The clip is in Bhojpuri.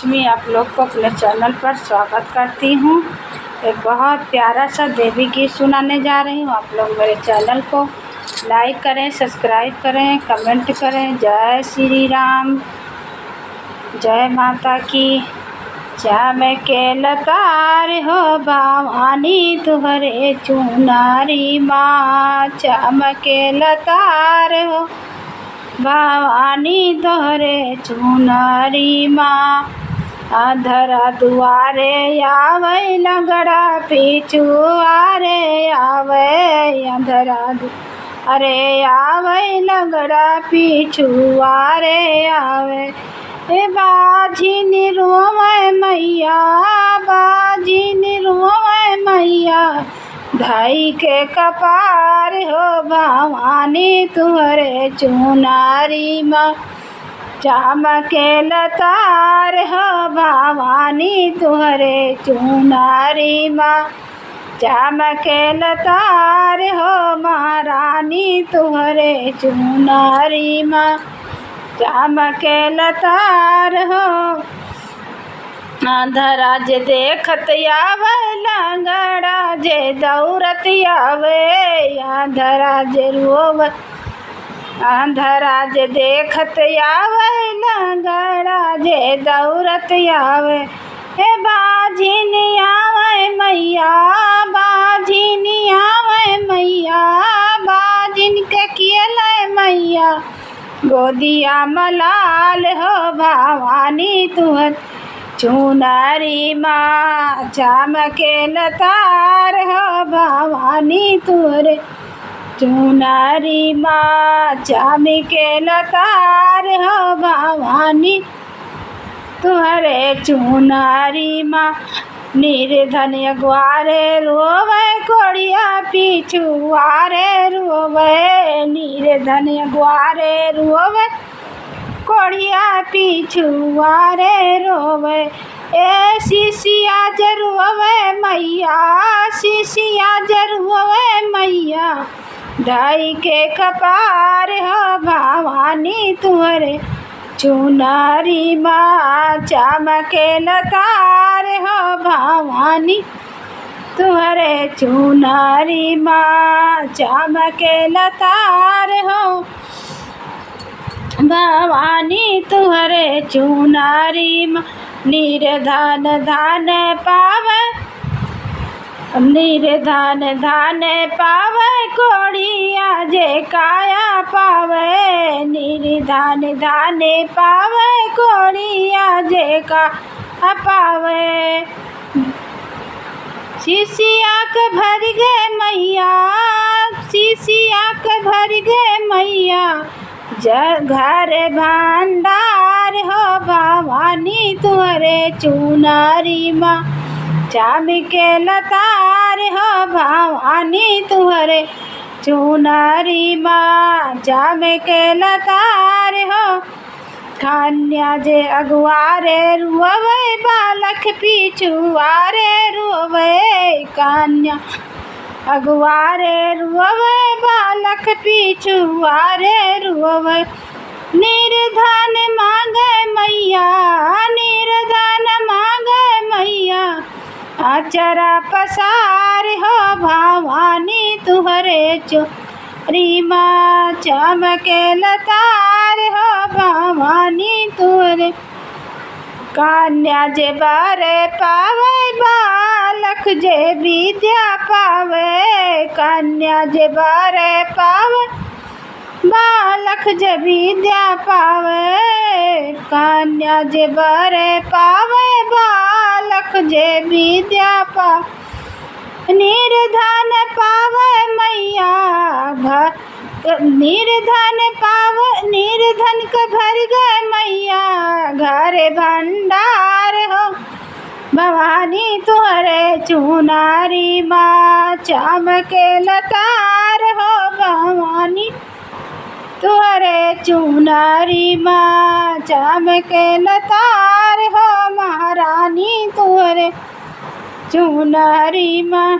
लक्ष्मी आप लोग को अपने चैनल पर स्वागत करती हूँ। एक बहुत प्यारा सा देवी गीत सुनाने जा रही हूँ। आप लोग मेरे चैनल को लाइक करें, सब्सक्राइब करें, कमेंट करें। जय श्री राम, जय माता की। चमके लतार हो भवानी तुहरे चुनारी माँ, चमके लतार हो भवानी तोहरे चुनारी माँ। अधरा दुआरे आवे लगड़ा पिछुआरे आवे, अधरा अरे आवे लगड़ा पिछुआरे आवे। ए बाजी निरोवे मैया, बाजी निरोवे मैया, धाई के कपार हो भवानी तुहरे चुनारी माँ। चमके लतार हो भवानी तुहरे चुनारी माँ, चमके लतार हो महारानी तुहरे चुनारी माँ, चमके लतार हो। अंधरा जे देखत आवे लंगड़ा जे दौड़त आवे, अंधरा जे रोवत, अंधरा जे देखत आवे लंगड़ा जे दौड़त आवे। हे बाजिन आवे मैया, बाजिन आवे मैया, बाजिन के कियले मैया, गोदिया मलाल हो भवानी तुहर चुनारी माँ। चमके लतार हो भवानी तुहरे चुनारी माँ, चमके लतार हो भवानी तुहरे चुनारी माँ। निर्धन अगुआरे रोवे कोड़िया पिछुआरे रोवे, निर्धन अगुआरे रोवे कोड़िया पिछुआरे रोवे। ए शिशिया जरुवे मैया, शिशिया जरुवे मैया, ढाई के कपार हो भवानी तुहरे चुनारी माँ। चमके लतार हो भवानी तुहरे चुनारी माँ, चमके लतार हो भवानी तुहरे चुनारी माँ। निर्धन धन पावे, निर्धन धन पावे कोड़िया जे काया पावे, निर्धन धन पावे कोड़िया जे का पावे। शिशिया के भर गए मैया, शिशिया के भर गए मैया, घर भंडार हो भवानी तुहरे चुनारी माँ। चमके लतार हो भवानी तुहरे चुनारी माँ, चमके लतार हो। कन्या जे अगुआरे रुवे बालक पिछुआरे रुवे, कन्या अगुआरे रुवे बालक पिछुआरे रुवे। निर्धन मांगे मैया, निर्धन मांगे मैया, आचरा पसार हो भवानी तुहरे चुनारी माँ। चमके लतार हो भवानी तुहरे कन्या जे बारे पावे बालक जे विद्या पावे, कन्या जे बारे पावे बालक जे विद्या पावे, कन्या जे बारे पावे बालक जे विद्या पावे। निर्धन पावे मैया, निर्धन पावे, निर्धन के भर गए मैया, घर भंडार हो भवानी तुहरे चुनारी माँ। चमके लतार हो भवानी तुहरे चुनारी माँ, चमके लतार हो महारानी तुहरे चुनारी माँ।